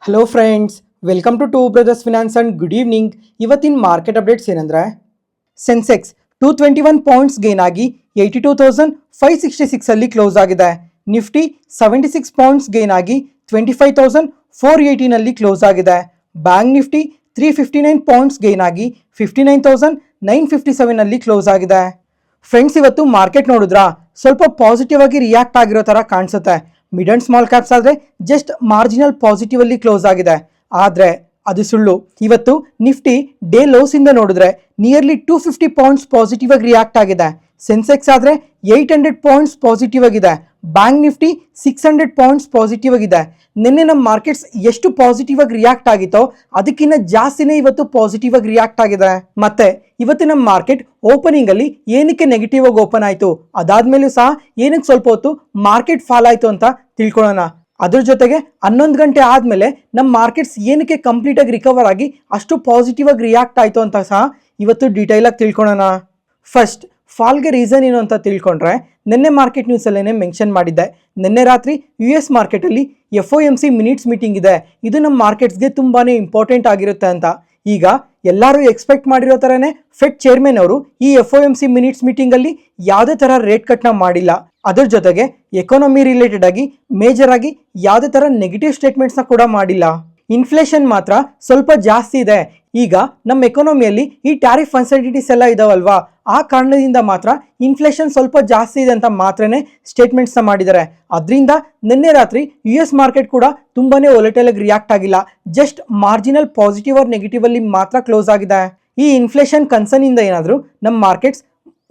Hello friends, welcome to two brothers finance and good evening. ಇವತ್ತಿನ market updates ಏನಂದರೆ, Sensex 221 points gain ಆಗಿ 82,566 ಅಲ್ಲಿ close ಆಗಿದೆ. Nifty 76 points gain ಆಗಿ 25,418 ಅಲ್ಲಿ ಕ್ಲೋಸ್ ಆಗಿದೆ. ಬ್ಯಾಂಕ್ ನಿಫ್ಟಿ 359 ಪಾಯಿಂಟ್ಸ್ ಗೇನ್ ಆಗಿ 59,957 ಅಲ್ಲಿ ಕ್ಲೋಸ್ ಆಗಿದೆ. ಫ್ರೆಂಡ್ಸ್, ಇವತ್ತು ಮಾರ್ಕೆಟ್ ನೋಡಿದ್ರಾ, ಸ್ವಲ್ಪ ಪಾಸಿಟಿವ್ ಆಗಿ ರಿಯಾಕ್ಟ್ ಆಗಿರೋ ಥರ ಕಾಣಿಸುತ್ತೆ. ಮಿಡ್ ಅಂಡ್ ಸ್ಮಾಲ್ ಕ್ಯಾಪ್ಸ್ ಆದರೆ ಜಸ್ಟ್ ಮಾರ್ಜಿನಲ್ ಪಾಸಿಟಿವ್ ಅಲ್ಲಿ ಕ್ಲೋಸ್ ಆಗಿದೆ. ಆದರೆ ಅದು ಸುಳ್ಳು. ಇವತ್ತು ನಿಫ್ಟಿ ಡೇ ಲೋಸ್ ಇಂದ ನೋಡಿದ್ರೆ ನಿಯರ್ಲಿ 250 ಪಾಯಿಂಟ್ಸ್ ಪಾಸಿಟಿವ್ ಆಗಿ ರಿಯಾಕ್ಟ್ ಆಗಿದೆ. ಸೆನ್ಸೆಕ್ಸ್ ಆದರೆ 800 ಪಾಯಿಂಟ್ಸ್ ಪಾಸಿಟಿವ್ ಆಗಿದೆ. ಬ್ಯಾಂಕ್ ನಿಫ್ಟಿ 600 ಪಾಯಿಂಟ್ಸ್ ಪಾಸಿಟಿವ್ ಆಗಿದೆ. ನಿನ್ನೆ ನಮ್ಮ ಮಾರ್ಕೆಟ್ಸ್ ಎಷ್ಟು ಪಾಸಿಟಿವ್ ಆಗಿ ರಿಯಾಕ್ಟ್ ಆಗಿತ್ತೋ ಅದಕ್ಕಿಂತ ಜಾಸ್ತಿನೇ ಇವತ್ತು ಪಾಸಿಟಿವ್ ಆಗಿ ರಿಯಾಕ್ಟ್ ಆಗಿದೆ. ಮತ್ತೆ ಇವತ್ತಿನ ಮಾರ್ಕೆಟ್ ಓಪನಿಂಗ್ ಅಲ್ಲಿ ಏನಕ್ಕೆ ನೆಗೆಟಿವ್ ಆಗಿ ಓಪನ್ ಆಯಿತು, ಅದಾದ್ಮೇಲೂ ಸಹ ಏನಕ್ಕೆ ಸ್ವಲ್ಪ ಹೊತ್ತು ಮಾರ್ಕೆಟ್ ಫಾಲ್ ಆಯಿತು ಅಂತ ತಿಳ್ಕೊಳ್ಳೋಣ. ಅದ್ರ ಜೊತೆಗೆ 11 ಗಂಟೆ ಆದಮೇಲೆ ನಮ್ಮ ಮಾರ್ಕೆಟ್ಸ್ ಏನಕ್ಕೆ ಕಂಪ್ಲೀಟ್ ಆಗಿ ರಿಕವರ್ ಆಗಿ ಅಷ್ಟು ಪಾಸಿಟಿವ್ ಆಗಿ ರಿಯಾಕ್ಟ್ ಆಯಿತು ಅಂತ ಸಹ ಇವತ್ತು ಡೀಟೇಲ್ ಆಗಿ ತಿಳ್ಕೊಳ್ಳೋಣ. ಫಸ್ಟ್, ಫಾಲ್ಗೆ ರೀಸನ್ ಏನು ಅಂತ ತಿಳ್ಕೊಂಡ್ರೆ, ನಿನ್ನೆ ಮಾರ್ಕೆಟ್ ನ್ಯೂಸಲ್ಲೇ ಮೆನ್ಷನ್ ಮಾಡಿದ್ದೆ. ನಿನ್ನೆ ರಾತ್ರಿ US ಮಾರ್ಕೆಟಲ್ಲಿ FOMC ಮಿನಿಟ್ಸ್ ಮೀಟಿಂಗ್ ಇದೆ. ಇದು ನಮ್ಮ ಮಾರ್ಕೆಟ್ಸ್ಗೆ ತುಂಬಾ ಇಂಪಾರ್ಟೆಂಟ್ ಆಗಿರುತ್ತೆ ಅಂತ. ಈಗ ಎಲ್ಲರೂ ಎಕ್ಸ್ಪೆಕ್ಟ್ ಮಾಡಿರೋ ಥರನೇ ಫೆಡ್ ಚೇರ್ಮನ್ ಅವರು ಈ FOMC ಮಿನಿಟ್ಸ್ ಮೀಟಿಂಗಲ್ಲಿ ಯಾವುದೇ ಥರ ರೇಟ್ ಕಟ್ನ ಮಾಡಿಲ್ಲ. ಅದರ ಜೊತೆಗೆ ಎಕಾನಮಿ ರಿಲೇಟೆಡ್ ಆಗಿ ಮೇಜರ್ ಆಗಿ ಯಾವುದೇ ಥರ ನೆಗೆಟಿವ್ ಸ್ಟೇಟ್ಮೆಂಟ್ಸ್ನ ಕೂಡ ಮಾಡಿಲ್ಲ. ಇನ್ಫ್ಲೇಷನ್ ಮಾತ್ರ ಸ್ವಲ್ಪ ಜಾಸ್ತಿ ಇದೆ. ಈಗ ನಮ್ಮ ಎಕಾನಮಿಯಲ್ಲಿ ಈ ಟ್ಯಾರಿಫ್ ಅನ್ಸರ್ಟಿನಿಟೀಸ್ ಎಲ್ಲ ಇದಾವಲ್ವಾ, ಆ ಕಾರಣದಿಂದ ಮಾತ್ರ ಇನ್ಫ್ಲೇಷನ್ ಸ್ವಲ್ಪ ಜಾಸ್ತಿ ಇದೆ ಅಂತ ಮಾತ್ರನೇ ಸ್ಟೇಟ್ಮೆಂಟ್ಸ್ನ ಮಾಡಿದ್ದಾರೆ. ಅದರಿಂದ ನಿನ್ನೆ ರಾತ್ರಿ US ಮಾರ್ಕೆಟ್ ಕೂಡ ತುಂಬಾನೇ ವೊಲಟೈಲ್ ಆಗಿ ರಿಯಾಕ್ಟ್ ಆಗಿಲ್ಲ. Just marginal positive or negative ಅಲ್ಲಿ ಮಾತ್ರ ಕ್ಲೋಸ್ ಆಗಿದೆ. ಈ ಇನ್ಫ್ಲೇಷನ್ ಕನ್ಸರ್ನ್ ಇಂದ ಏನಾದರೂ ನಮ್ಮ ಮಾರ್ಕೆಟ್ಸ್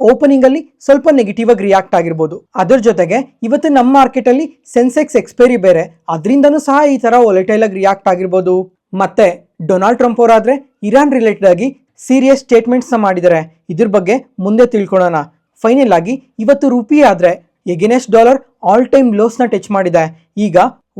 ಓಪನಿಂಗ್ ಅಲ್ಲಿ ಸ್ವಲ್ಪ ನೆಗೆಟಿವ್ ಆಗಿ ರಿಯಾಕ್ಟ್ ಆಗಿರ್ಬೋದು. ಅದರ ಜೊತೆಗೆ ಇವತ್ತು ನಮ್ಮ ಮಾರ್ಕೆಟ್ ಅಲ್ಲಿ ಸೆನ್ಸೆಕ್ಸ್ ಎಕ್ಸ್ಪೈರಿ ಬೇರೆ, ಅದರಿಂದನೂ ಸಹ ಈ ತರ ವೊಲಟೈಲ್ ಆಗಿ ರಿಯಾಕ್ಟ್ ಆಗಿರ್ಬೋದು. ಮತ್ತೆ ಡೊನಾಲ್ಡ್ ಟ್ರಂಪ್ ಅವರಾದ್ರೆ ಇರಾನ್ ರಿಲೇಟೆಡ್ ಆಗಿ ಸೀರಿಯಸ್ ಸ್ಟೇಟ್ಮೆಂಟ್ಸ್ ಮಾಡಿದ್ದಾರೆ. ಇದ್ರ ಬಗ್ಗೆ ಮುಂದೆ ತಿಳ್ಕೊಳ್ಳೋಣ. ಫೈನಲ್ ಆಗಿ ಇವತ್ತು ರೂಪಿ ಆದ್ರೆ ಎಗೇನೆಸ್ಟ್ ಡಾಲರ್ ಆಲ್ ಟೈಮ್ ಲೋಸ್ನ ಟಚ್ ಮಾಡಿದೆ. ಈಗ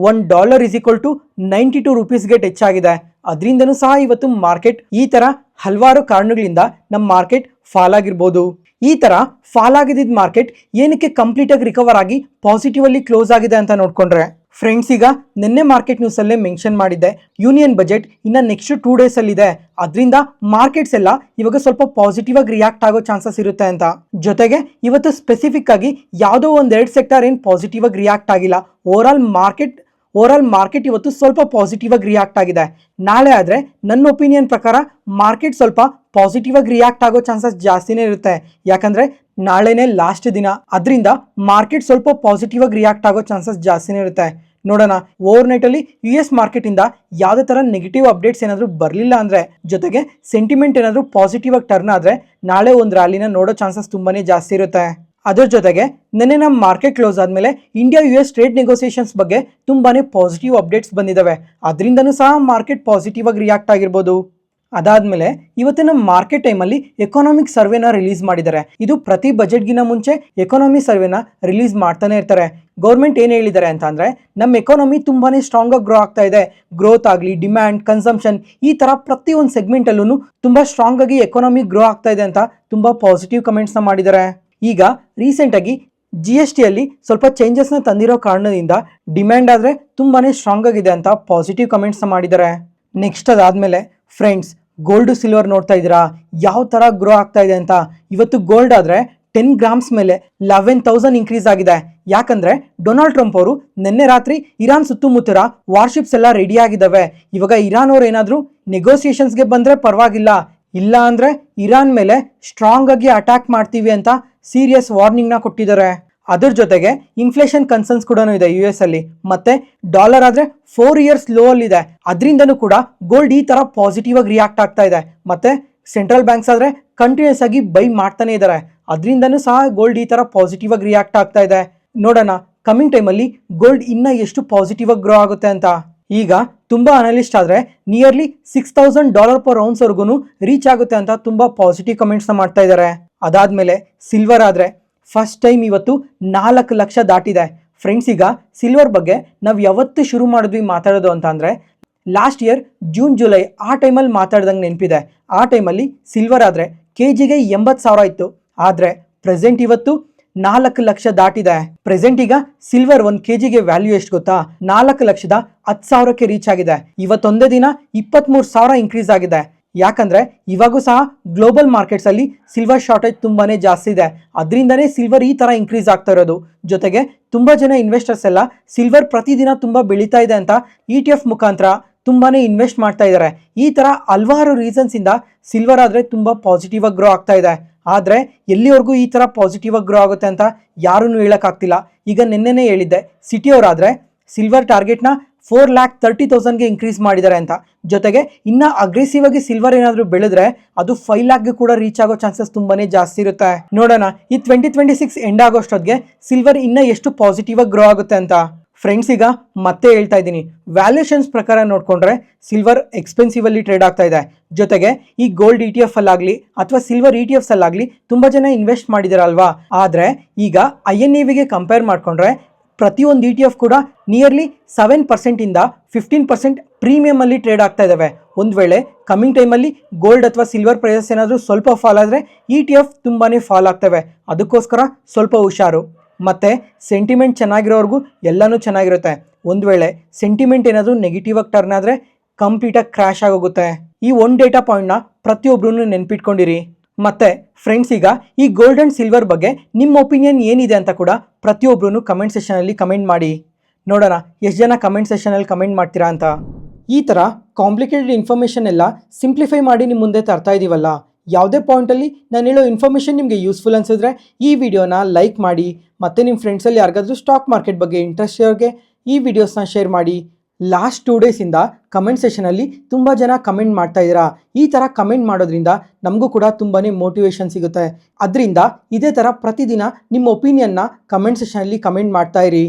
$1 = 92 ರೂಪೀಸ್ಗೆ ಟಚ್ ಆಗಿದೆ. ಅದರಿಂದನೂ ಸಹ ಇವತ್ತು ಮಾರ್ಕೆಟ್ ಈ ತರ ಹಲವಾರು ಕಾರಣಗಳಿಂದ ನಮ್ಮ ಮಾರ್ಕೆಟ್ ಫಾಲ್ ಆಗಿರ್ಬೋದು. ಈ ತರ ಫಾಲ್ ಆಗಿದ್ದ ಮಾರ್ಕೆಟ್ ಏನಕ್ಕೆ ಕಂಪ್ಲೀಟ್ ಆಗಿ ರಿಕವರ್ ಆಗಿ ಪಾಸಿಟಿವ್ ಅಲ್ಲಿ ಕ್ಲೋಸ್ ಆಗಿದೆ ಅಂತ ನೋಡ್ಕೊಂಡ್ರೆ, ಫ್ರೆಂಡ್ಸ್, ಈಗ ನಿನ್ನೆ ಮಾರ್ಕೆಟ್ ನ್ಯೂಸ್ ಅಲ್ಲೇ ಮೆನ್ಷನ್ ಮಾಡಿದ್ದೆ, ಯೂನಿಯನ್ ಬಜೆಟ್ ಇನ್ನ ನೆಕ್ಸ್ಟ್ 2 ಡೇಸ್ ಅಲ್ಲಿ ಇದೆ. ಅದರಿಂದ ಮಾರ್ಕೆಟ್ಸ್ ಎಲ್ಲ ಇವಾಗ ಸ್ವಲ್ಪ ಪಾಸಿಟಿವ್ ಆಗಿ ರಿಯಾಕ್ಟ್ ಆಗೋ ಚಾನ್ಸಸ್ ಇರುತ್ತೆ ಅಂತ. ಜೊತೆಗೆ ಇವತ್ತು ಸ್ಪೆಸಿಫಿಕ್ ಆಗಿ ಯಾವುದೋ ಒಂದೆರಡು ಸೆಕ್ಟರ್ ಏನು ಪಾಸಿಟಿವ್ ಆಗಿ ರಿಯಾಕ್ಟ್ ಆಗಿಲ್ಲ. ಓವರ್ ಆಲ್ ಮಾರ್ಕೆಟ್ ಇವತ್ತು ಸ್ವಲ್ಪ ಪಾಸಿಟಿವ್ ಆಗಿ ರಿಯಾಕ್ಟ್ ಆಗಿದೆ. ನಾಳೆ ಆದರೆ ನನ್ನ ಒಪಿನಿಯನ್ ಪ್ರಕಾರ ಮಾರ್ಕೆಟ್ ಸ್ವಲ್ಪ ಪಾಸಿಟಿವ್ ಆಗಿ ರಿಯಾಕ್ಟ್ ಆಗೋ ಚಾನ್ಸಸ್ ಜಾಸ್ತಿನೇ ಇರುತ್ತೆ. ಯಾಕಂದ್ರೆ ನಾಳೆನೇ ಲಾಸ್ಟ್ ದಿನ, ಅದರಿಂದ ಮಾರ್ಕೆಟ್ ಸ್ವಲ್ಪ ಪಾಸಿಟಿವ್ ಆಗಿ ರಿಯಾಕ್ಟ್ ಆಗೋ ಚಾನ್ಸಸ್ ಜಾಸ್ತಿನೇ ಇರುತ್ತೆ. ನೋಡೋಣ, ಓವರ್ ನೈಟ್ ಅಲ್ಲಿ US ಮಾರ್ಕೆಟ್ ಇಂದ ಯಾವುದೇ ತರ ನೆಗೆಟಿವ್ ಅಪ್ಡೇಟ್ಸ್ ಏನಾದರೂ ಬರಲಿಲ್ಲ ಅಂದ್ರೆ, ಜೊತೆಗೆ ಸೆಂಟಿಮೆಂಟ್ ಏನಾದರೂ ಪಾಸಿಟಿವ್ ಆಗಿ ಟರ್ನ್ ಆದ್ರೆ ನಾಳೆ ಒಂದು ರ್ಯಾಲಿನ ನೋಡೋ ಚಾನ್ಸಸ್ ತುಂಬಾನೇ ಜಾಸ್ತಿ ಇರುತ್ತೆ. ಅದರ ಜೊತೆಗೆ ನಿನ್ನೆ ನಮ್ಮ ಮಾರ್ಕೆಟ್ ಕ್ಲೋಸ್ ಆದಮೇಲೆ ಇಂಡಿಯಾ US ಟ್ರೇಡ್ ನೆಗೋಸಿಯೇಷನ್ಸ್ ಬಗ್ಗೆ ತುಂಬಾನೇ ಪಾಸಿಟಿವ್ ಅಪ್ಡೇಟ್ಸ್ ಬಂದಿದ್ದಾವೆ. ಅದರಿಂದನೂ ಸಹ ಮಾರ್ಕೆಟ್ ಪಾಸಿಟಿವ್ ಆಗಿ ರಿಯಾಕ್ಟ್ ಆಗಿರ್ಬೋದು. ಅದಾದ್ಮೇಲೆ ಇವತ್ತಿನ ಮಾರ್ಕೆಟ್ ಟೈಮಲ್ಲಿ ಎಕಾನಮಿಕ್ ಸರ್ವೆನ ರಿಲೀಸ್ ಮಾಡಿದ್ದಾರೆ. ಇದು ಪ್ರತಿ ಬಜೆಟ್ಗಿನ ಮುಂಚೆ ಎಕಾನಮಿ ಸರ್ವೆನ ರಿಲೀಸ್ ಮಾಡ್ತಾನೆ ಇರ್ತಾರೆ. ಗೌರ್ಮೆಂಟ್ ಏನು ಹೇಳಿದ್ದಾರೆ ಅಂತ ಅಂದ್ರೆ, ನಮ್ಮ ಎಕಾನಮಿ ತುಂಬಾನೇ ಸ್ಟ್ರಾಂಗ್ ಆಗಿ ಗ್ರೋ ಆಗ್ತಾ ಇದೆ. ಗ್ರೋತ್ ಆಗಲಿ, ಡಿಮ್ಯಾಂಡ್, ಕನ್ಸಂಪ್ಷನ್, ಈ ತರ ಪ್ರತಿಯೊಂದು ಸೆಗ್ಮೆಂಟ್ ಅಲ್ಲೂ ತುಂಬಾ ಸ್ಟ್ರಾಂಗ್ ಆಗಿ ಎಕಾನಮಿ ಗ್ರೋ ಆಗ್ತಾ ಇದೆ ಅಂತ ತುಂಬಾ ಪಾಸಿಟಿವ್ ಕಮೆಂಟ್ಸ್ನ ಮಾಡಿದ್ದಾರೆ. ಈಗ ರೀಸೆಂಟ್ ಆಗಿ GST ಅಲ್ಲಿ ಸ್ವಲ್ಪ ಚೇಂಜಸ್ನ ತಂದಿರೋ ಕಾರಣದಿಂದ ಡಿಮ್ಯಾಂಡ್ ಆದರೆ ತುಂಬಾನೇ ಸ್ಟ್ರಾಂಗ್ ಆಗಿದೆ ಅಂತ ಪಾಸಿಟಿವ್ ಕಮೆಂಟ್ಸ್ನ ಮಾಡಿದ್ದಾರೆ. ನೆಕ್ಸ್ಟ್ ಅದಾದ್ಮೇಲೆ ಫ್ರೆಂಡ್ಸ್, ಗೋಲ್ಡ್ ಸಿಲ್ವರ್ ನೋಡ್ತಾ ಇದ್ದೀರಾ ಯಾವ ತರ ಗ್ರೋ ಆಗ್ತಾ ಇದೆ ಅಂತ. ಇವತ್ತು ಗೋಲ್ಡ್ ಆದ್ರೆ 10 ಗ್ರಾಮ್ಸ್ ಮೇಲೆ 11,000 ಇನ್ಕ್ರೀಸ್ ಆಗಿದೆ. ಯಾಕಂದ್ರೆ ಡೊನಾಲ್ಡ್ ಟ್ರಂಪ್ ಅವರು ನಿನ್ನೆ ರಾತ್ರಿ ಇರಾನ್ ಸುತ್ತಮುತ್ತರ ವಾರ್ಶಿಪ್ಸ್ ಎಲ್ಲ ರೆಡಿ ಆಗಿದ್ದಾವೆ. ಇವಾಗ ಇರಾನ್ ಅವ್ರು ಏನಾದರೂ ನೆಗೋಸಿಯೇಷನ್ಸ್ಗೆ ಬಂದ್ರೆ ಪರವಾಗಿಲ್ಲ, ಇಲ್ಲ ಅಂದ್ರೆ ಇರಾನ್ ಮೇಲೆ ಸ್ಟ್ರಾಂಗ್ ಆಗಿ ಅಟ್ಯಾಕ್ ಮಾಡ್ತೀವಿ ಅಂತ ಸೀರಿಯಸ್ ವಾರ್ನಿಂಗ್ನ ಕೊಟ್ಟಿದ್ದಾರೆ. ಅದರ ಜೊತೆಗೆ ಇನ್ಫ್ಲೇಷನ್ ಕನ್ಸರ್ನ್ಸ್ ಕೂಡ ಇದೆ US ಅಲ್ಲಿ. ಮತ್ತೆ ಡಾಲರ್ ಆದ್ರೆ 4 ಇಯರ್ಸ್ ಲೋ ಅಲ್ಲಿ ಇದೆ. ಅದರಿಂದನೂ ಕೂಡ ಗೋಲ್ಡ್ ಈ ತರ ಪಾಸಿಟಿವ್ ಆಗಿ ರಿಯಾಕ್ಟ್ ಆಗ್ತಾ ಇದೆ. ಮತ್ತೆ ಸೆಂಟ್ರಲ್ ಬ್ಯಾಂಕ್ಸ್ ಆದ್ರೆ ಕಂಟಿನ್ಯೂಸ್ ಆಗಿ ಬೈ ಮಾಡ್ತಾನೆ ಇದ್ದಾರೆ. ಅದರಿಂದನೂ ಸಹ ಗೋಲ್ಡ್ ಈ ತರ ಪಾಸಿಟಿವ್ ಆಗಿ ರಿಯಾಕ್ಟ್ ಆಗ್ತಾ ಇದೆ. ನೋಡೋಣ ಕಮಿಂಗ್ ಟೈಮಲ್ಲಿ ಗೋಲ್ಡ್ ಇನ್ನ ಎಷ್ಟು ಪಾಸಿಟಿವ್ ಆಗಿ ಗ್ರೋ ಆಗುತ್ತೆ ಅಂತ. ಈಗ ತುಂಬಾ ಅನಲಿಸ್ಟ್ ಆದ್ರೆ ನಿಯರ್ಲಿ $6,000 per ounce ವರ್ಗು ರೀಚ್ ಆಗುತ್ತೆ ಅಂತ ತುಂಬಾ ಪಾಸಿಟಿವ್ ಕಮೆಂಟ್ಸ್ನ ಮಾಡ್ತಾ ಇದ್ದಾರೆ. ಅದಾದ್ಮೇಲೆ ಸಿಲ್ವರ್ ಆದ್ರೆ ಫಸ್ಟ್ ಟೈಮ್ ಇವತ್ತು 4 ಲಕ್ಷ ದಾಟಿದೆ. ಫ್ರೆಂಡ್ಸ್, ಈಗ ಸಿಲ್ವರ್ ಬಗ್ಗೆ ನಾವು ಯಾವತ್ತು ಶುರು ಮಾಡಿದ್ವಿ ಮಾತಾಡೋದು ಅಂತ ಅಂದ್ರೆ, ಲಾಸ್ಟ್ ಇಯರ್ ಜೂನ್ ಜುಲೈ ಆ ಟೈಮಲ್ಲಿ ಮಾತಾಡ್ದಂಗೆ ನೆನಪಿದೆ. ಆ ಟೈಮಲ್ಲಿ ಸಿಲ್ವರ್ ಆದರೆ KGಗೆ 80,000 ಇತ್ತು. ಆದರೆ ಪ್ರೆಸೆಂಟ್ ಇವತ್ತು 4 ಲಕ್ಷ ದಾಟಿದೆ. ಪ್ರೆಸೆಂಟ್ ಈಗ ಸಿಲ್ವರ್ 1 kgಗೆ ವ್ಯಾಲ್ಯೂ ಎಷ್ಟು ಗೊತ್ತಾ? 4,10,000ಕ್ಕೆ ರೀಚ್ ಆಗಿದೆ. ಇವತ್ತೊಂದೇ ದಿನ 23,000 ಇನ್ಕ್ರೀಸ್ ಆಗಿದೆ. ಯಾಕಂದ್ರೆ ಇವಾಗೂ ಸಹ ಗ್ಲೋಬಲ್ ಮಾರ್ಕೆಟ್ಸ್ ಅಲ್ಲಿ ಸಿಲ್ವರ್ ಶಾರ್ಟೇಜ್ ತುಂಬಾನೇ ಜಾಸ್ತಿ ಇದೆ. ಅದರಿಂದನೇ ಸಿಲ್ವರ್ ಈ ತರ ಇನ್ಕ್ರೀಸ್ ಆಗ್ತಾ ಇರೋದು. ಜೊತೆಗೆ ತುಂಬಾ ಜನ ಇನ್ವೆಸ್ಟರ್ಸ್ ಎಲ್ಲ ಸಿಲ್ವರ್ ಪ್ರತಿದಿನ ತುಂಬಾ ಬೆಳೀತಾ ಇದೆ ಅಂತ ETF ಮುಖಾಂತರ ತುಂಬಾನೇ ಇನ್ವೆಸ್ಟ್ ಮಾಡ್ತಾ ಇದ್ದಾರೆ. ಈ ತರ ಹಲವಾರು ರೀಸನ್ಸ್ ಇಂದ ಸಿಲ್ವರ್ ಆದ್ರೆ ತುಂಬಾ ಪಾಸಿಟಿವ್ ಆಗಿ ಗ್ರೋ ಆಗ್ತಾ ಇದೆ. ಆದ್ರೆ ಎಲ್ಲಿವರೆಗೂ ಈ ತರ ಪಾಸಿಟಿವ್ ಆಗಿ ಗ್ರೋ ಆಗುತ್ತೆ ಅಂತ ಯಾರೂ ಹೇಳಕ್ಕಾಗ್ತಿಲ್ಲ. ಈಗ ನಿನ್ನೆನೇ ಹೇಳಿದ್ದೆ, ಸಿಟಿ ಅವರಾದ್ರೆ ಸಿಲ್ವರ್ ಟಾರ್ಗೆಟ್ನ 4,30,000ಗೆ ಇನ್ಕ್ರೀಸ್ ಮಾಡಿದ್ದಾರೆ ಅಂತ. ಜೊತೆಗೆ ಇನ್ನ ಅಗ್ರೆಸಿವ್ ಆಗಿ ಸಿಲ್ವರ್ ಏನಾದರೂ ಬೆಳೆದ್ರೆ ಅದು 5 lakhಗೆ ಕೂಡ ರೀಚ್ ಆಗೋ ಚಾನ್ಸಸ್ ತುಂಬಾನೇ ಜಾಸ್ತಿ ಇರುತ್ತೆ. ನೋಡೋಣ ಈ 2026 ಎಂಡ್ ಆಗೋಷ್ಟೊತ್ತಿಗೆ ಸಿಲ್ವರ್ ಇನ್ನ ಎಷ್ಟು ಪಾಸಿಟಿವ್ ಆಗಿ ಗ್ರೋ ಆಗುತ್ತೆ ಅಂತ. ಫ್ರೆಂಡ್ಸ್, ಈಗ ಮತ್ತೆ ಹೇಳ್ತಾ ಇದ್ದೀನಿ, ವ್ಯಾಲ್ಯೂಷನ್ಸ್ ಪ್ರಕಾರ ನೋಡ್ಕೊಂಡ್ರೆ ಸಿಲ್ವರ್ ಎಕ್ಸ್ಪೆನ್ಸಿವ್ ಅಲ್ಲಿ ಟ್ರೇಡ್ ಆಗ್ತಾ ಇದೆ. ಜೊತೆಗೆ ಈ ಗೋಲ್ಡ್ ETF ಅಲ್ಲಾಗ್ಲಿ ಅಥವಾ ಸಿಲ್ವರ್ ETFs ಅಲ್ಲಾಗ್ಲಿ ತುಂಬಾ ಜನ ಇನ್ವೆಸ್ಟ್ ಮಾಡಿದಾರಲ್ವಾ. ಆದ್ರೆ ಈಗ INAVಗೆ ಕಂಪೇರ್ ಮಾಡ್ಕೊಂಡ್ರೆ ಪ್ರತಿಯೊಂದು ETF ಕೂಡ ನಿಯರ್ಲಿ 7% ಇಂದ 15% ಪ್ರೀಮಿಯಂ ಅಲ್ಲಿ ಟ್ರೇಡ್ ಆಗ್ತಾ ಇದಾವೆ. ಒಂದು ವೇಳೆ ಕಮಿಂಗ್ ಟೈಮಲ್ಲಿ ಗೋಲ್ಡ್ ಅಥವಾ ಸಿಲ್ವರ್ ಪ್ರೈಸಸ್ ಏನಾದರೂ ಸ್ವಲ್ಪ ಫಾಲ್ ಆದರೆ ETF ತುಂಬಾನೇ ಫಾಲ್ ಆಗ್ತವೆ. ಅದಕ್ಕೋಸ್ಕರ ಸ್ವಲ್ಪ ಹುಷಾರು. ಮತ್ತೆ ಸೆಂಟಿಮೆಂಟ್ ಚೆನ್ನಾಗಿರೋರ್ಗೂ ಎಲ್ಲನೂ ಚೆನ್ನಾಗಿರುತ್ತೆ. ಒಂದು ವೇಳೆ ಸೆಂಟಿಮೆಂಟ್ ಏನಾದರೂ ನೆಗೆಟಿವ್ ಆಗಿ ಟರ್ನ್ ಆದರೆ ಕಂಪ್ಲೀಟಾಗಿ ಕ್ರ್ಯಾಶ್ ಆಗೋಗುತ್ತೆ. ಈ ಒಂದು ಡೇಟಾ ಪಾಯಿಂಟ್ನ ಪ್ರತಿಯೊಬ್ಬರೂ ನೆನ್ಪಿಟ್ಕೊಂಡಿರಿ. ಮತ್ತೆ ಫ್ರೆಂಡ್ಸ್, ಈಗ ಈ ಗೋಲ್ಡ್ ಅಂಡ್ ಸಿಲ್ವರ್ ಬಗ್ಗೆ ನಿಮ್ಮ ಒಪಿನಿಯನ್ ಏನಿದೆ ಅಂತ ಕೂಡ ಪ್ರತಿಯೊಬ್ಬರೂ ಕಮೆಂಟ್ ಸೆಷನಲ್ಲಿ ಕಮೆಂಟ್ ಮಾಡಿ. ನೋಡೋಣ ಎಷ್ಟು ಜನ ಕಮೆಂಟ್ ಸೆಷನಲ್ಲಿ ಕಮೆಂಟ್ ಮಾಡ್ತೀರಾ ಅಂತ. ಈ ಥರ ಕಾಂಪ್ಲಿಕೇಟೆಡ್ ಇನ್ಫಾರ್ಮೇಷನ್ ಎಲ್ಲ ಸಿಂಪ್ಲಿಫೈ ಮಾಡಿ ನಿಮ್ಮ ಮುಂದೆ ತರ್ತಾ ಇದ್ದೀವಲ್ಲ. ಯಾವುದೇ ಪಾಯಿಂಟಲ್ಲಿ ನಾನು ಹೇಳೋ ಇನ್ಫಾರ್ಮೇಷನ್ ನಿಮಗೆ ಯೂಸ್ಫುಲ್ ಅನಿಸಿದ್ರೆ ಈ ವಿಡಿಯೋನ ಲೈಕ್ ಮಾಡಿ. ಮತ್ತು ನಿಮ್ಮ ಫ್ರೆಂಡ್ಸಲ್ಲಿ ಯಾರಿಗಾದ್ರೂ ಸ್ಟಾಕ್ ಮಾರ್ಕೆಟ್ ಬಗ್ಗೆ ಇಂಟ್ರೆಸ್ಟ್ ಇರೋರಿಗೆ ಈ ವಿಡಿಯೋಸ್ನ ಶೇರ್ ಮಾಡಿ. ಲಾಸ್ಟ್ 2 ಡೇಸಿಂದ ಕಮೆಂಟ್ ಸೆಷನಲ್ಲಿ ತುಂಬ ಜನ ಕಮೆಂಟ್ ಮಾಡ್ತಾ ಇದ್ದೀರಾ. ಈ ಥರ ಕಮೆಂಟ್ ಮಾಡೋದ್ರಿಂದ ನಮಗೂ ಕೂಡ ತುಂಬಾ ಮೋಟಿವೇಶನ್ ಸಿಗುತ್ತೆ. ಅದರಿಂದ ಇದೇ ಥರ ಪ್ರತಿದಿನ ನಿಮ್ಮ ಒಪಿನಿಯನ್ನ ಕಮೆಂಟ್ ಸೆಷನಲ್ಲಿ ಕಮೆಂಟ್ ಮಾಡ್ತಾ ಇರಿ.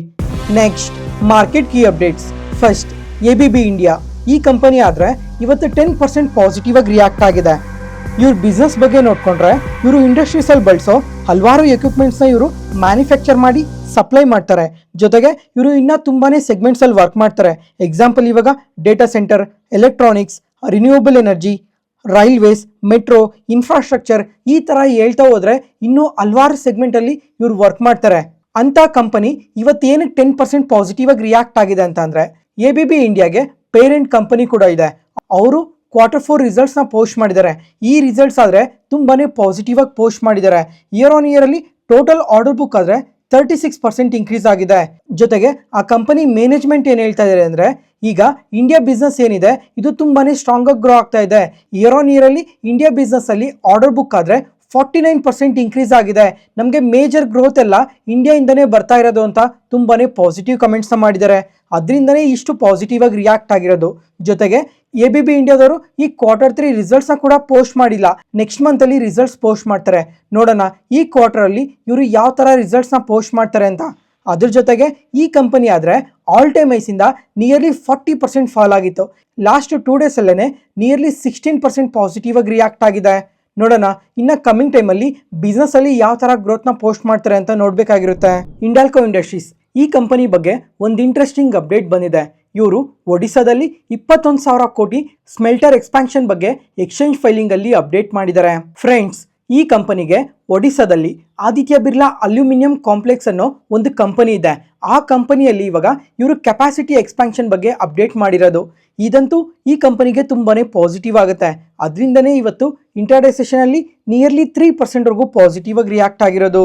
Next market key updates. First, ABB India. ಈ ಕಂಪನಿ ಆದರೆ ಇವತ್ತು 10% ಪಾಸಿಟಿವ್ ಆಗಿ ರಿಯಾಕ್ಟ್ ಆಗಿದೆ. ಇವ್ರ ಬಿಸ್ನೆಸ್ ಬಗ್ಗೆ ನೋಡ್ಕೊಂಡ್ರೆ ಇವರು ಇಂಡಸ್ಟ್ರೀಸಲ್ಲಿ ಬಳಸೋ ಹಲವಾರು ಎಕ್ವಿಪ್ಮೆಂಟ್ಸ್ನ ಇವರು ಮ್ಯಾನುಫ್ಯಾಕ್ಚರ್ ಮಾಡಿ ಸಪ್ಲೈ ಮಾಡ್ತಾರೆ. ಜೊತೆಗೆ ಇವರು ಇನ್ನೂ ತುಂಬಾ ಸೆಗ್ಮೆಂಟ್ಸಲ್ಲಿ ವರ್ಕ್ ಮಾಡ್ತಾರೆ. ಎಕ್ಸಾಂಪಲ್ ಇವಾಗ data centre, electronics, renewable energy, railways, metro, infrastructure, ಈ ಥರ ಹೇಳ್ತಾ ಹೋದರೆ ಇನ್ನೂ ಹಲವಾರು ಸೆಗ್ಮೆಂಟಲ್ಲಿ ಇವರು ವರ್ಕ್ ಮಾಡ್ತಾರೆ. ಅಂಥ ಕಂಪನಿ ಇವತ್ತೇನು 10% ಪಾಸಿಟಿವ್ ಆಗಿ ರಿಯಾಕ್ಟ್ ಆಗಿದೆ ಅಂತ ಅಂದರೆ ABB ಇಂಡಿಯಾಗೆ ಪೇರೆಂಟ್ ಕಂಪನಿ ಕೂಡ ಇದೆ. ಅವರು Q4 ರಿಸಲ್ಟ್ಸ್ನ ಪೋಸ್ಟ್ ಮಾಡಿದ್ದಾರೆ. ಈ ರಿಸಲ್ಟ್ಸ್ ಆದರೆ ತುಂಬಾ ಪಾಸಿಟಿವ್ ಆಗಿ ಪೋಸ್ಟ್ ಮಾಡಿದ್ದಾರೆ. ಇಯರ್ ಆನ್ ಇಯರಲ್ಲಿ ಟೋಟಲ್ ಆರ್ಡರ್ ಬುಕ್ ಆದರೆ 36% ಇನ್ಕ್ರೀಸ್ ಆಗಿದೆ. ಜೊತೆಗೆ ಆ ಕಂಪನಿ ಮ್ಯಾನೇಜ್ಮೆಂಟ್ ಏನು ಹೇಳ್ತಾ ಇದ್ದಾರೆ ಅಂದರೆ ಈಗ ಇಂಡಿಯಾ ಬಿಸ್ನೆಸ್ ಏನಿದೆ ಇದು ತುಂಬಾ ಸ್ಟ್ರಾಂಗ್ ಆಗಿ ಗ್ರೋ ಆಗ್ತಾ ಇದೆ. ಇಯರ್ ಆನ್ ಇಯರಲ್ಲಿ ಇಂಡಿಯಾ ಬಿಸ್ನೆಸ್ಸಲ್ಲಿ ಆರ್ಡರ್ ಬುಕ್ ಆದರೆ 49% ಇನ್ಕ್ರೀಸ್ ಆಗಿದೆ. ನಮಗೆ ಮೇಜರ್ ಗ್ರೋತ್ ಎಲ್ಲ ಇಂಡಿಯಾಯಿಂದನೇ ಬರ್ತಾ ಇರೋದು ಅಂತ ತುಂಬಾ ಪಾಸಿಟಿವ್ ಕಮೆಂಟ್ಸ್ನ ಮಾಡಿದ್ದಾರೆ. ಅದರಿಂದನೇ ಇಷ್ಟು ಪಾಸಿಟಿವ್ ಆಗಿ ರಿಯಾಕ್ಟ್ ಆಗಿರೋದು. ಜೊತೆಗೆ ABB ಇಂಡಿಯಾದವರು ಈ Q3 ರಿಸಲ್ಟ್ಸ್ನ ಕೂಡ ಪೋಸ್ಟ್ ಮಾಡಿಲ್ಲ. ನೆಕ್ಸ್ಟ್ ಮಂತಲ್ಲಿ ರಿಸಲ್ಟ್ಸ್ ಪೋಸ್ಟ್ ಮಾಡ್ತಾರೆ. ನೋಡೋಣ ಈ ಕ್ವಾರ್ಟರಲ್ಲಿ ಇವರು ಯಾವ ಥರ ರಿಸಲ್ಟ್ಸ್ನ ಪೋಸ್ಟ್ ಮಾಡ್ತಾರೆ ಅಂತ. ಅದ್ರ ಜೊತೆಗೆ ಈ ಕಂಪನಿ ಆದರೆ ಆಲ್ ಟೈಮ್ ಐಸಿಂದ ನಿಯರ್ಲಿ 40% ಫಾಲ್ ಆಗಿತ್ತು. ಲಾಸ್ಟ್ 2 ಡೇಸಲ್ಲೇ ನಿಯರ್ಲಿ 16% ಪಾಸಿಟಿವ್ ಆಗಿ ರಿಯಾಕ್ಟ್ ಆಗಿದೆ. ನೋಡೋಣ ಇನ್ನು ಕಮಿಂಗ್ ಟೈಮಲ್ಲಿ ಬಿಸ್ನೆಸ್ಸಲ್ಲಿ ಯಾವ ಥರ ಗ್ರೋತ್ನ ಪೋಸ್ಟ್ ಮಾಡ್ತಾರೆ ಅಂತ ನೋಡಬೇಕಾಗಿರುತ್ತೆ. ಹಿಂಡಾಲ್ಕೋ ಇಂಡಸ್ಟ್ರೀಸ್. ಈ ಕಂಪನಿ ಬಗ್ಗೆ ಒಂದು ಇಂಟ್ರೆಸ್ಟಿಂಗ್ ಅಪ್ಡೇಟ್ ಬಂದಿದೆ. ಇವರು ಒಡಿಸ್ಸಾದಲ್ಲಿ 21,000 ಕೋಟಿ ಸ್ಮೆಲ್ಟರ್ ಎಕ್ಸ್ಪ್ಯಾನ್ಷನ್ ಬಗ್ಗೆ ಎಕ್ಸ್ಚೇಂಜ್ ಫೈಲಿಂಗಲ್ಲಿ ಅಪ್ಡೇಟ್ ಮಾಡಿದ್ದಾರೆ. ಫ್ರೆಂಡ್ಸ್, ಈ ಕಂಪನಿಗೆ ಒಡಿಸ್ಸಾದಲ್ಲಿ ಆದಿತ್ಯ ಬಿರ್ಲಾ ಅಲ್ಯೂಮಿನಿಯಂ ಕಾಂಪ್ಲೆಕ್ಸ್ ಅನ್ನೋ ಒಂದು ಕಂಪನಿ ಇದೆ. ಆ ಕಂಪನಿಯಲ್ಲಿ ಇವಾಗ ಇವರು ಕೆಪಾಸಿಟಿ ಎಕ್ಸ್ಪ್ಯಾನ್ಷನ್ ಬಗ್ಗೆ ಅಪ್ಡೇಟ್ ಮಾಡಿರೋದು. ಇದಂತೂ ಈ ಕಂಪನಿಗೆ ತುಂಬಾ ಪಾಸಿಟಿವ್ ಆಗುತ್ತೆ. ಅದರಿಂದನೇ ಇವತ್ತು ಇಂಟರ್ಡೇ ಸೆಷನಲ್ಲಿ ನಿಯರ್ಲಿ 3%ವರೆಗೂ ಪಾಸಿಟಿವ್ ಆಗಿ ರಿಯಾಕ್ಟ್ ಆಗಿರೋದು.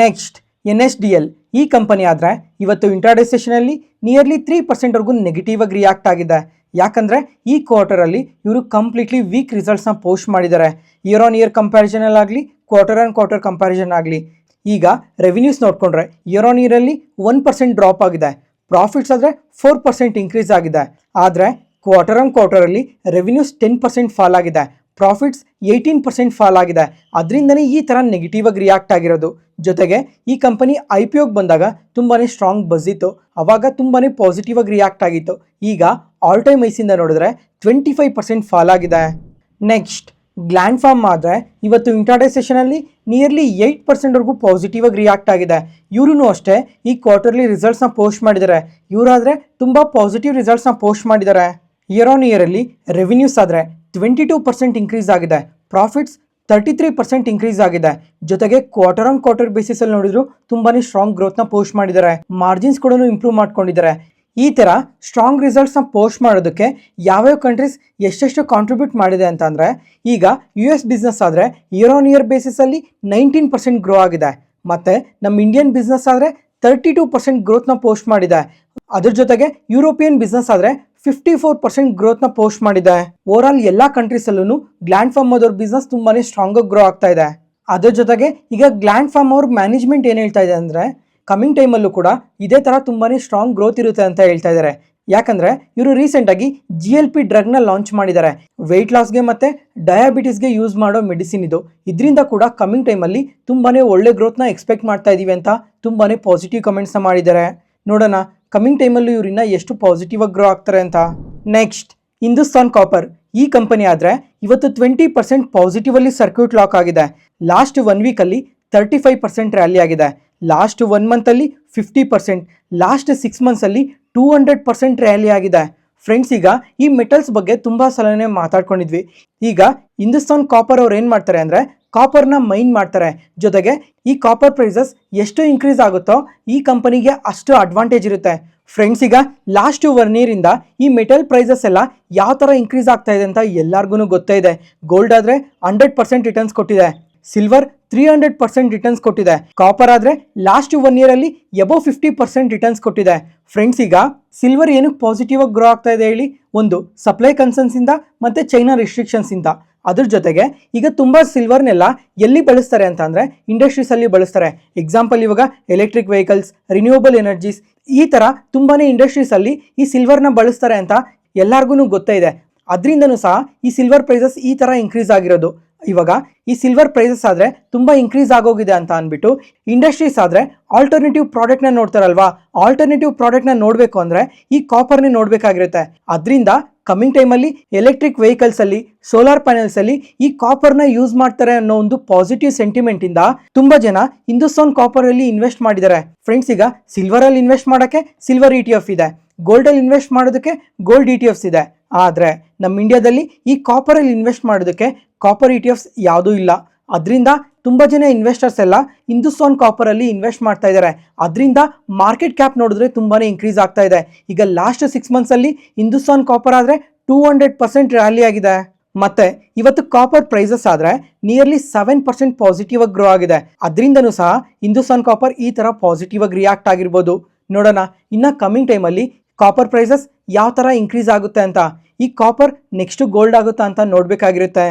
Next NSDL. ಈ ಕಂಪನಿ ಆದರೆ ಇವತ್ತು ಇಂಟರ್ಡೇ ಸೆಷನಲ್ಲಿ ನಿಯರ್ಲಿ 3%ವರೆಗೂ ನೆಗೆಟಿವ್ ಆಗಿ ರಿಯಾಕ್ಟ್ ಆಗಿದೆ. ಯಾಕಂದರೆ ಈ ಕ್ವಾರ್ಟರಲ್ಲಿ ಇವರು ಕಂಪ್ಲೀಟ್ಲಿ ವೀಕ್ ರಿಸಲ್ಟ್ಸ್ನ ಪೋಸ್ಟ್ ಮಾಡಿದ್ದಾರೆ. ಇಯರ್ ಆನ್ ಇಯರ್ ಕಂಪ್ಯಾರಿಸನಲ್ಲಾಗಲಿ ಕ್ವಾರ್ಟರ್ ಕಂಪ್ಯಾರಿಸನ್ ಆಗಲಿ. ಈಗ ರೆವಿನ್ಯೂಸ್ ನೋಡಿಕೊಂಡ್ರೆ ಇಯರ್ ಆನ್ ಇಯರಲ್ಲಿ 1% ಡ್ರಾಪ್ ಆಗಿದೆ. ಪ್ರಾಫಿಟ್ಸ್ ಆದರೆ 4% ಇನ್ಕ್ರೀಸ್ ಆಗಿದೆ. ಆದರೆ ಕ್ವಾರ್ಟರಲ್ಲಿ ರೆವಿನ್ಯೂಸ್ 10% ಫಾಲ್ ಆಗಿದೆ. ಪ್ರಾಫಿಟ್ಸ್ 18% ಫಾಲ್ ಆಗಿದೆ. ಅದರಿಂದನೇ ಈ ಥರ ನೆಗೆಟಿವ್ ಆಗಿ ರಿಯಾಕ್ಟ್ ಆಗಿರೋದು. ಜೊತೆಗೆ ಈ ಕಂಪನಿ IPOಗೆ ಬಂದಾಗ ತುಂಬಾ ಸ್ಟ್ರಾಂಗ್ ಬಸ್ ಇತ್ತು. ಅವಾಗ ತುಂಬಾ ಪಾಸಿಟಿವ್ ಆಗಿ ರಿಯಾಕ್ಟ್ ಆಗಿತ್ತು. ಈಗ ಆಲ್ ಟೈಮ್ ಐಸಿಂದ ನೋಡಿದ್ರೆ 25% ಫಾಲ್ ಆಗಿದೆ. ನೆಕ್ಸ್ಟ್ ಗ್ಲ್ಯಾಂಡ್ ಫಾರ್ಮ್ ಆದರೆ ಇವತ್ತು ಇಂಟರ್ಡೇ ಸೆಷನಲ್ಲಿ ನಿಯರ್ಲಿ 8%ವರೆಗೂ ಪಾಸಿಟಿವ್ ಆಗಿ ರಿಯಾಕ್ಟ್ ಆಗಿದೆ. ಇವರು ಅಷ್ಟೇ ಈ ಕ್ವಾರ್ಟರ್ಲಿ ರಿಸಲ್ಟ್ಸ್ನ ಪೋಸ್ಟ್ ಮಾಡಿದ್ದಾರೆ. ಇವರಾದರೆ ತುಂಬ ಪಾಸಿಟಿವ್ ರಿಸಲ್ಟ್ಸ್ನ ಪೋಸ್ಟ್ ಮಾಡಿದ್ದಾರೆ. ಇಯರ್ ಆನ್ ಇಯರಲ್ಲಿ ರೆವಿನ್ಯೂಸ್ ಆದರೆ 22% ಇನ್ಕ್ರೀಸ್ ಆಗಿದೆ. ಪ್ರಾಫಿಟ್ಸ್ 33% ಇನ್ಕ್ರೀಸ್ ಆಗಿದೆ. ಜೊತೆಗೆ ಕ್ವಾರ್ಟರ್ ಆನ್ ಕ್ವಾರ್ಟರ್ ಬೇಸಿಸ್ ಅಲ್ಲಿ ನೋಡಿದ್ರು ತುಂಬಾನೇ ಸ್ಟ್ರಾಂಗ್ ಗ್ರೋತ್ ನ ಪೋಸ್ಟ್ ಮಾಡಿದ್ದಾರೆ. ಮಾರ್ಜಿನ್ಸ್ ಕೂಡ ಇಂಪ್ರೂವ್ ಮಾಡ್ಕೊಂಡಿದ್ದಾರೆ. ಈ ತರ ಸ್ಟ್ರಾಂಗ್ ರಿಸಲ್ಟ್ಸ್ ನ ಪೋಸ್ಟ್ ಮಾಡೋದಕ್ಕೆ ಯಾವ್ಯಾವ ಕಂಟ್ರೀಸ್ ಎಷ್ಟೆಷ್ಟು ಕಾಂಟ್ರಿಬ್ಯೂಟ್ ಮಾಡಿದೆ ಅಂತ ಅಂದ್ರೆ, ಈಗ US ಬಿಸ್ನೆಸ್ ಆದ್ರೆ ಇಯರ್ ಆನ್ ಇಯರ್ ಬೇಸಿಸ್ ಅಲ್ಲಿ 19% ಗ್ರೋ ಆಗಿದೆ. ಮತ್ತೆ ನಮ್ಮ ಇಂಡಿಯನ್ ಬಿಸ್ನೆಸ್ ಆದ್ರೆ 32% ಗ್ರೋತ್ ನ ಪೋಸ್ಟ್ ಮಾಡಿದೆ. ಅದ್ರ ಜೊತೆಗೆ ಯುರೋಪಿಯನ್ ಬಿಸ್ನೆಸ್ ಆದ್ರೆ 54% ಗ್ರೋತ್ ನ ಪೋಸ್ಟ್ ಮಾಡಿದೆ. ಓವರ್ ಆಲ್ ಎಲ್ಲಾ ಕಂಟ್ರೀಸ್ ಅಲ್ಲೂ ಗ್ಲ್ಯಾಂಡ್ ಫಾರ್ಮ್ ಅವ್ರ ಬಿಸ್ನೆಸ್ ತುಂಬಾನೇ ಸ್ಟ್ರಾಂಗ್ ಆಗಿ ಗ್ರೋ ಆಗ್ತಾ ಇದೆ. ಅದ್ರ ಜೊತೆಗೆ ಈಗ ಗ್ಲ್ಯಾಂಡ್ ಫಾರ್ಮ್ ಅವ್ರ ಮ್ಯಾನೇಜ್ಮೆಂಟ್ ಏನ್ ಹೇಳ್ತಾ ಇದೆ ಅಂದ್ರೆ, ಕಮಿಂಗ್ ಟೈಮಲ್ಲೂ ಕೂಡ ಇದೇ ತರ ತುಂಬಾನೇ ಸ್ಟ್ರಾಂಗ್ ಗ್ರೋತ್ ಇರುತ್ತೆ ಅಂತ ಹೇಳ್ತಾ ಇದ್ದಾರೆ. ಯಾಕಂದ್ರೆ ಇವರು ರೀಸೆಂಟ್ ಆಗಿ GLP ಡ್ರಗ್ ನ ಲಾಂಚ್ ಮಾಡಿದ್ದಾರೆ. ವೆಯ್ಟ್ ಲಾಸ್ಗೆ ಮತ್ತೆ ಡಯಾಬಿಟಿಸ್ಗೆ ಯೂಸ್ ಮಾಡೋ ಮೆಡಿಸಿನ್ ಇದು. ಇದರಿಂದ ಕೂಡ ಕಮಿಂಗ್ ಟೈಮಲ್ಲಿ ತುಂಬಾನೇ ಒಳ್ಳೆ ಗ್ರೋತ್ ನ ಎಕ್ಸ್ಪೆಕ್ಟ್ ಮಾಡ್ತಾ ಇದೀವಿ ಅಂತ ತುಂಬಾನೇ ಪಾಸಿಟಿವ್ ಕಮೆಂಟ್ಸ್ ನ ಮಾಡಿದ್ದಾರೆ. ನೋಡೋಣ ಕಮಿಂಗ್ ಟೈಮಲ್ಲೂ ಇವ್ರನ್ನ ಎಷ್ಟು ಪಾಸಿಟಿವ್ ಆಗಿ ಗ್ರೋ ಆಗ್ತಾರೆ ಅಂತ. Next, Hindustan copper. ಈ ಕಂಪನಿ ಆದ್ರೆ ಇವತ್ತು 20% ಪಾಸಿಟಿವ್ ಅಲ್ಲಿ ಸರ್ಕ್ಯೂಟ್ ಲಾಕ್ ಆಗಿದೆ. ಲಾಸ್ಟ್ 1 ವೀಕ್ ಅಲ್ಲಿ 35% ರ್ಯಾಲಿ ಆಗಿದೆ. ಲಾಸ್ಟ್ 1 ಮಂತ್ ಅಲ್ಲಿ 50%, ಲಾಸ್ಟ್ 6 ಮಂತ್ಸ್ ಅಲ್ಲಿ 200% ರ್ಯಾಲಿ ಆಗಿದೆ. ಫ್ರೆಂಡ್ಸ್, ಈಗ ಈ ಮೆಟಲ್ಸ್ ಬಗ್ಗೆ ತುಂಬಾ ಸಲನೇ ಮಾತಾಡ್ಕೊಂಡಿದ್ವಿ. ಈಗ ಹಿಂದೂಸ್ತಾನ್ ಕಾಪರ್ ಅವ್ರು ಏನ್ ಮಾಡ್ತಾರೆ ಅಂದ್ರೆ, ಕಾಪರ್ನ ಮೈನ್ ಮಾಡ್ತಾರೆ. ಜೊತೆಗೆ ಈ ಕಾಪರ್ ಪ್ರೈಸಸ್ ಎಷ್ಟು ಇನ್ಕ್ರೀಸ್ ಆಗುತ್ತೋ ಈ ಕಂಪನಿಗೆ ಅಷ್ಟು ಅಡ್ವಾಂಟೇಜ್ ಇರುತ್ತೆ. ಫ್ರೆಂಡ್ಸ್, ಈಗ ಲಾಸ್ಟ್ 1 ಇಯರ್ ಇಂದ ಈ ಮೆಟಲ್ ಪ್ರೈಸಸ್ ಎಲ್ಲ ಯಾವ ತರ ಇನ್ಕ್ರೀಸ್ ಆಗ್ತಾ ಇದೆ ಅಂತ ಎಲ್ಲಾರ್ಗು ಗೊತ್ತೇ ಇದೆ. ಗೋಲ್ಡ್ ಆದ್ರೆ 100% ರಿಟರ್ನ್ಸ್ ಕೊಟ್ಟಿದೆ. ಸಿಲ್ವರ್ 300% ರಿಟರ್ನ್ಸ್ ಕೊಟ್ಟಿದೆ. ಕಾಪರ್ ಆದ್ರೆ ಲಾಸ್ಟ್ 1 ಇಯರ್ ಅಲ್ಲಿ ಎಬವ್ 50% ರಿಟರ್ನ್ಸ್ ಕೊಟ್ಟಿದೆ. ಫ್ರೆಂಡ್ಸ್, ಈಗ ಸಿಲ್ವರ್ ಏನಕ್ಕೆ ಪಾಸಿಟಿವ್ ಆಗಿ ಗ್ರೋ ಆಗ್ತಾ ಇದೆ ಹೇಳಿ? ಒಂದು, ಸಪ್ಲೈ ಕನ್ಸರ್ನ್ಸ್ ಇಂದ ಮತ್ತೆ ಚೈನಾ ರಿಸ್ಟ್ರಿಕ್ಷನ್ಸ್ ಇಂದ. ಅದ್ರ ಜೊತೆಗೆ ಈಗ ತುಂಬಾ ಸಿಲ್ವರ್ನೆಲ್ಲ ಎಲ್ಲಿ ಬಳಸ್ತಾರೆ ಅಂತ ಅಂದ್ರೆ, ಇಂಡಸ್ಟ್ರೀಸ್ ಅಲ್ಲಿ ಬಳಸ್ತಾರೆ. ಎಕ್ಸಾಂಪಲ್, ಇವಾಗ ಎಲೆಕ್ಟ್ರಿಕ್ ವೆಹಿಕಲ್ಸ್, ರಿನ್ಯೂವಬಲ್ ಎನರ್ಜೀಸ್, ಈ ತರ ತುಂಬಾನೇ ಇಂಡಸ್ಟ್ರೀಸ್ ಅಲ್ಲಿ ಈ ಸಿಲ್ವರ್ನ ಬಳಸ್ತಾರೆ ಅಂತ ಎಲ್ಲಾರ್ಗು ಗೊತ್ತೇ ಇದೆ. ಅದರಿಂದನೂ ಸಹ ಈ ಸಿಲ್ವರ್ ಪ್ರೈಸಸ್ ಈ ತರ ಇನ್ಕ್ರೀಸ್ ಆಗಿರೋದು. ಇವಾಗ ಈ ಸಿಲ್ವರ್ ಪ್ರೈಸಸ್ ಆದ್ರೆ ತುಂಬಾ ಇನ್ಕ್ರೀಸ್ ಆಗೋಗಿದೆ ಅಂತ ಅಂದ್ಬಿಟ್ಟು ಇಂಡಸ್ಟ್ರೀಸ್ ಆದ್ರೆ ಆಲ್ಟರ್ನೇಟಿವ್ ಪ್ರಾಡಕ್ಟ್ ನ ನೋಡ್ತಾರಲ್ವಾ, ಆಲ್ಟರ್ನೇಟಿವ್ ಪ್ರಾಡಕ್ಟ್ ನ ನೋಡ್ಬೇಕು ಅಂದ್ರೆ ಈ ಕಾಪರ್ನೇ ನೋಡ್ಬೇಕಾಗಿರುತ್ತೆ. ಅದರಿಂದ ಕಮಿಂಗ್ ಟೈಮಲ್ಲಿ ಎಲೆಕ್ಟ್ರಿಕ್ ವೆಹಿಕಲ್ಸ್ ಅಲ್ಲಿ, ಸೋಲಾರ್ ಪ್ಯಾನೆಲ್ಸ್ ಅಲ್ಲಿ ಈ ಕಾಪರ್ನ ಯೂಸ್ ಮಾಡ್ತಾರೆ ಅನ್ನೋ ಒಂದು ಪಾಸಿಟಿವ್ ಸೆಂಟಿಮೆಂಟ್ ಇಂದ ತುಂಬಾ ಜನ ಹಿಂದೂಸ್ತಾನ್ ಕಾಪರ್ ಅಲ್ಲಿ ಇನ್ವೆಸ್ಟ್ ಮಾಡಿದ್ದಾರೆ. ಫ್ರೆಂಡ್ಸ್, ಈಗ ಸಿಲ್ವರ್ ಅಲ್ಲಿ ಇನ್ವೆಸ್ಟ್ ಮಾಡಕ್ಕೆ ಸಿಲ್ವರ್ ETF ಇದೆ, ಗೋಲ್ಡ್ ಅಲ್ಲಿ ಇನ್ವೆಸ್ಟ್ ಮಾಡೋದಕ್ಕೆ ಗೋಲ್ಡ್ ETFs ಇದೆ. ಆದ್ರೆ ನಮ್ಮ ಇಂಡಿಯಾದಲ್ಲಿ ಈ ಕಾಪರ್ ಅಲ್ಲಿ ಇನ್ವೆಸ್ಟ್ ಮಾಡೋದಕ್ಕೆ ಕಾಪರ್ ETFs ಯಾವುದೂ ಇಲ್ಲ. ಅದರಿಂದ ತುಂಬಾ ಜನ ಇನ್ವೆಸ್ಟರ್ಸ್ ಎಲ್ಲ ಹಿಂದೂಸ್ತಾನ್ ಕಾಪರ್ ಅಲ್ಲಿ ಇನ್ವೆಸ್ಟ್ ಮಾಡ್ತಾ ಇದ್ದಾರೆ. ಅದರಿಂದ ಮಾರ್ಕೆಟ್ ಕ್ಯಾಪ್ ನೋಡಿದ್ರೆ ತುಂಬಾನೇ ಇನ್ಕ್ರೀಸ್ ಆಗ್ತಾ ಇದೆ. ಈಗ ಲಾಸ್ಟ್ 6 ಮಂತ್ಸ್ ಅಲ್ಲಿ ಹಿಂದೂಸ್ತಾನ್ ಕಾಪರ್ ಆದ್ರೆ 200% ರ್ಯಾಲಿ ಆಗಿದೆ. ಮತ್ತೆ ಇವತ್ತು ಕಾಪರ್ ಪ್ರೈಸಸ್ ಆದ್ರೆ ನಿಯರ್ಲಿ 7% ಪಾಸಿಟಿವ್ ಆಗಿ ಗ್ರೋ ಆಗಿದೆ. ಅದರಿಂದನೂ ಸಹ ಹಿಂದೂಸ್ತಾನ್ ಕಾಪರ್ ಈ ತರ ಪಾಸಿಟಿವ್ ಆಗಿ ರಿಯಾಕ್ಟ್ ಆಗಿರ್ಬೋದು. ನೋಡೋಣ ಇನ್ನ ಕಮಿಂಗ್ ಟೈಮಲ್ಲಿ ಕಾಪರ್ ಪ್ರೈಸಸ್ ಯಾವ ತರ ಇನ್ಕ್ರೀಸ್ ಆಗುತ್ತೆ ಅಂತ. ಈ ಕಾಪರ್ ನೆಕ್ಸ್ಟ್ ಗೋಲ್ಡ್ ಆಗುತ್ತಾ ಅಂತ ನೋಡ್ಬೇಕಾಗಿರುತ್ತೆ.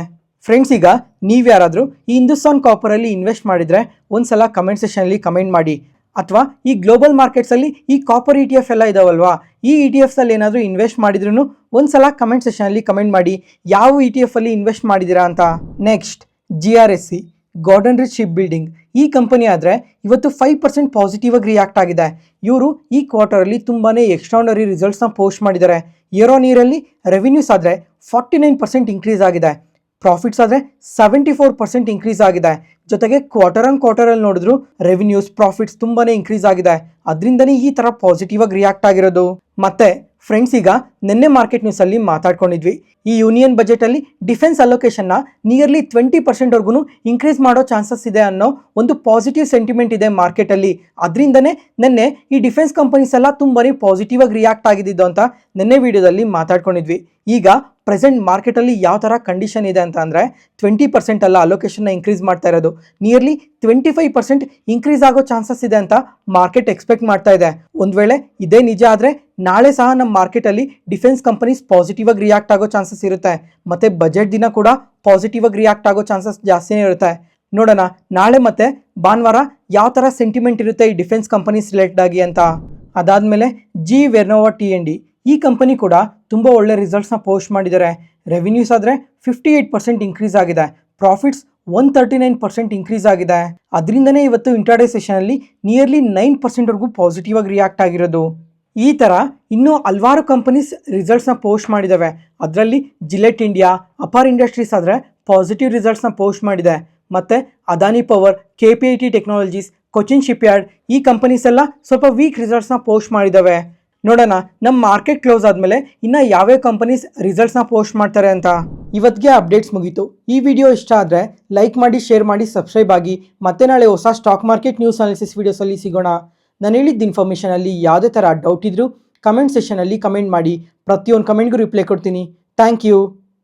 ಫ್ರೆಂಡ್ಸ್, ಈಗ ನೀವು ಯಾರಾದರೂ ಈ ಹಿಂದೂಸ್ತಾನ್ ಕಾಪರ್ ಅಲ್ಲಿ ಇನ್ವೆಸ್ಟ್ ಮಾಡಿದ್ರೆ ಒಂದ್ಸಲ ಕಮೆಂಟ್ ಸೆಕ್ಷನ್ ಅಲ್ಲಿ ಕಮೆಂಟ್ ಮಾಡಿ. ಅಥವಾ ಈ ಗ್ಲೋಬಲ್ ಮಾರ್ಕೆಟ್ಸ್ ಅಲ್ಲಿ ಈ ಕಾಪರ್ ETF ಎಲ್ಲ ಇದಾವಲ್ವಾ, ಈ ETFs ಅಲ್ಲಿ ಏನಾದರೂ ಇನ್ವೆಸ್ಟ್ ಮಾಡಿದ್ರು ಒಂದ್ಸಲ ಕಮೆಂಟ್ ಸೆಕ್ಷನ್ ಅಲ್ಲಿ ಕಮೆಂಟ್ ಮಾಡಿ ಯಾವ ETF ಅಲ್ಲಿ ಇನ್ವೆಸ್ಟ್ ಮಾಡಿದ್ದೀರಾ ಅಂತ. Next, GRSC garden rich ship building. ಈ ಕಂಪನಿ ಆದ್ರೆ ಇವತ್ತು 5% ಪಾಸಿಟಿವ್ ಆಗಿ ರಿಯಾಕ್ಟ್ ಆಗಿದೆ. ಇವರು ಈ ಕ್ವಾರ್ಟರ್ ಅಲ್ಲಿ ತುಂಬಾನೇ ಎಕ್ಸ್ಟ್ರಾರ್ಡಿನರಿ ರಿಸಲ್ಟ್ಸ್ ನ ಪೋಸ್ಟ್ ಮಾಡಿದ್ದಾರೆ. ಇಯರ್ ಆನ್ ಇಯರ್ ಅಲ್ಲಿ ರೆವಿನ್ಯೂಸ್ ಆದ್ರೆ 49% ಇನ್ಕ್ರೀಸ್ ಆಗಿದೆ. ಪ್ರಾಫಿಟ್ಸ್ ಆದ್ರೆ 74% ಇನ್ಕ್ರೀಸ್ ಆಗಿದೆ. ಜೊತೆಗೆ ಕ್ವಾರ್ಟರ್ ಆನ್ ಕ್ವಾರ್ಟರ್ ಅಲ್ಲಿ ನೋಡಿದ್ರು ರೆವಿನ್ಯೂಸ್, ಪ್ರಾಫಿಟ್ಸ್ ತುಂಬಾನೇ ಇನ್ಕ್ರೀಸ್ ಆಗಿದೆ. ಅದರಿಂದನೇ ಈ ತರ ಪಾಸಿಟಿವ್ ಆಗಿ ರಿಯಾಕ್ಟ್ ಆಗಿರೋದು. ಮತ್ತೆ ಫ್ರೆಂಡ್ಸ್, ಈಗ ನಿನ್ನೆ ಮಾರ್ಕೆಟ್ ನ್ಯೂಸ್ ಅಲ್ಲಿ ಮಾತಾಡ್ಕೊಂಡಿದ್ವಿ, ಈ ಯೂನಿಯನ್ ಬಜೆಟ್ ಅಲ್ಲಿ ಡಿಫೆನ್ಸ್ ಅಲೋಕೇಶನ್ ನ ನಿಯರ್ಲಿ 20% ವರ್ಗು ಇನ್ಕ್ರೀಸ್ ಮಾಡೋ ಚಾನ್ಸಸ್ ಇದೆ ಅನ್ನೋ ಒಂದು ಪಾಸಿಟಿವ್ ಸೆಂಟಿಮೆಂಟ್ ಇದೆ ಮಾರ್ಕೆಟ್ ಅಲ್ಲಿ. ಅದರಿಂದನೇ ನಿನ್ನೆ ಈ ಡಿಫೆನ್ಸ್ ಕಂಪನೀಸ್ ಎಲ್ಲ ತುಂಬಾನೇ ಪಾಸಿಟಿವ್ ಆಗಿ ರಿಯಾಕ್ಟ್ ಆಗಿದ್ದು ಅಂತ ನಿನ್ನೆ ವಿಡಿಯೋದಲ್ಲಿ ಮಾತಾಡ್ಕೊಂಡಿದ್ವಿ. ಈಗ ಪ್ರೆಸೆಂಟ್ ಮಾರ್ಕೆಟ್ ಅಲ್ಲಿ ಯಾವ ತರ ಕಂಡೀಷನ್ ಇದೆ ಅಂತ ಅಂದ್ರೆ 20% ಅಲ್ಲ ಅಲೋಕೇಶನ್ ನ ಇನ್ಕ್ರೀಸ್ ಮಾಡ್ತಾ ಇರೋದು, ನಿಯರ್ಲಿ 25% ಇನ್ಕ್ರೀಸ್ ಆಗೋ ಚಾನ್ಸಸ್ ಇದೆ ಅಂತ ಮಾರ್ಕೆಟ್ ಎಕ್ಸ್ಪೆಕ್ಟ್ ಮಾಡ್ತಾ ಇದೆ. ಒಂದ್ ವೇಳೆ ಇದೇ ನಿಜ ಆದ್ರೆ ನಾಳೆ ಸಹ ನಮ್ಮ ಮಾರ್ಕೆಟ್ ಅಲ್ಲಿ ಡಿಫೆನ್ಸ್ ಕಂಪನೀಸ್ ಪಾಸಿಟಿವ್ ಆಗಿ ರಿಯಾಕ್ಟ್ ಆಗೋ ಚಾನ್ಸಸ್ ಇರುತ್ತೆ. ಮತ್ತೆ ಬಜೆಟ್ ದಿನ ಕೂಡ ಪಾಸಿಟಿವ್ ಆಗಿ ರಿಯಾಕ್ಟ್ ಆಗೋ ಚಾನ್ಸಸ್ ಜಾಸ್ತಿನೇ ಇರುತ್ತೆ. ನೋಡೋಣ ನಾಳೆ ಮತ್ತೆ ಭಾನುವಾರ ಯಾವ ತರ ಸೆಂಟಿಮೆಂಟ್ ಇರುತ್ತೆ ಈ ಡಿಫೆನ್ಸ್ ಕಂಪನೀಸ್ ರಿಲೇಟೆಡ್ ಆಗಿ ಅಂತ. ಅದಾದ್ಮೇಲೆ GE Vernova T&D ಈ ಕಂಪನಿ ಕೂಡ ತುಂಬಾ ಒಳ್ಳೆ ರಿಸಲ್ಟ್ಸ್ ನ ಪೋಸ್ಟ್ ಮಾಡಿದ್ದಾರೆ. ರೆವಿನ್ಯೂಸ್ ಆದ್ರೆ 58% ಇನ್ಕ್ರೀಸ್ ಆಗಿದೆ. ಪ್ರಾಫಿಟ್ಸ್ 139% ಇನ್ಕ್ರೀಸ್ ಆಗಿದೆ. ಅದರಿಂದನೇ ಇವತ್ತು ಇಂಟ್ರಾಡೇ ಸೆಷನ್ ಅಲ್ಲಿ ನಿಯರ್ಲಿ 9% ವರ್ಗೂ ಪಾಸಿಟಿವ್ ಆಗಿ ರಿಯಾಕ್ಟ್ ಆಗಿರೋದು. ಈ ತರ ಇನ್ನೂ ಹಲವಾರು ಕಂಪನೀಸ್ ರಿಸಲ್ಟ್ಸ್ ನ ಪೋಸ್ಟ್ ಮಾಡಿದಾವೆ. ಅದರಲ್ಲಿ ಜಿಲೆಟ್ ಇಂಡಿಯಾ, ಅಪಾರ್ ಇಂಡಸ್ಟ್ರೀಸ್ ಆದ್ರೆ ಪಾಸಿಟಿವ್ ರಿಸಲ್ಟ್ಸ್ ನ ಪೋಸ್ಟ್ ಮಾಡಿದೆ. ಮತ್ತೆ Adani power, KPIT technologies, Cochin ship yard ಈ ಕಂಪನೀಸ್ ಎಲ್ಲ ಸ್ವಲ್ಪ ವೀಕ್ ರಿಸಲ್ಟ್ಸ್ ನ ಪೋಸ್ಟ್ ಮಾಡಿದಾವೆ. ನೋಡೋಣ ನಮ್ಮ ಮಾರ್ಕೆಟ್ ಕ್ಲೋಸ್ ಆದ್ಮೇಲೆ ಇನ್ನ ಯಾವ್ಯಾವ ಕಂಪನೀಸ್ ರಿಸಲ್ಟ್ಸ್ ನ ಪೋಸ್ಟ್ ಮಾಡ್ತಾರೆ ಅಂತ. ಇವತ್ತಿಗೆ ಅಪ್ಡೇಟ್ಸ್ ಮುಗೀತು. ಈ ವಿಡಿಯೋ ಇಷ್ಟ ಆದರೆ ಲೈಕ್ ಮಾಡಿ, ಶೇರ್ ಮಾಡಿ, ಸಬ್ಸ್ಕ್ರೈಬ್ ಆಗಿ. ಮತ್ತೆ ನಾಳೆ ಹೊಸ ಸ್ಟಾಕ್ ಮಾರ್ಕೆಟ್ ನ್ಯೂಸ್ ಅನಾಲಿಸಿಸ್ ವಿಡಿಯೋಸಲ್ಲಿ ಸಿಗೋಣ. ನಾನು ಹೇಳಿದ್ದ ಇನ್ಫಾರ್ಮೇಷನಲ್ಲಿ ಯಾವುದೇ ಥರ ಡೌಟ್ ಇದ್ದರೂ ಕಮೆಂಟ್ ಸೆಷನಲ್ಲಿ ಕಮೆಂಟ್ ಮಾಡಿ. ಪ್ರತಿಯೊಂದು ಕಮೆಂಟ್ಗೂ ರಿಪ್ಲೈ ಕೊಡ್ತೀನಿ. Thank you.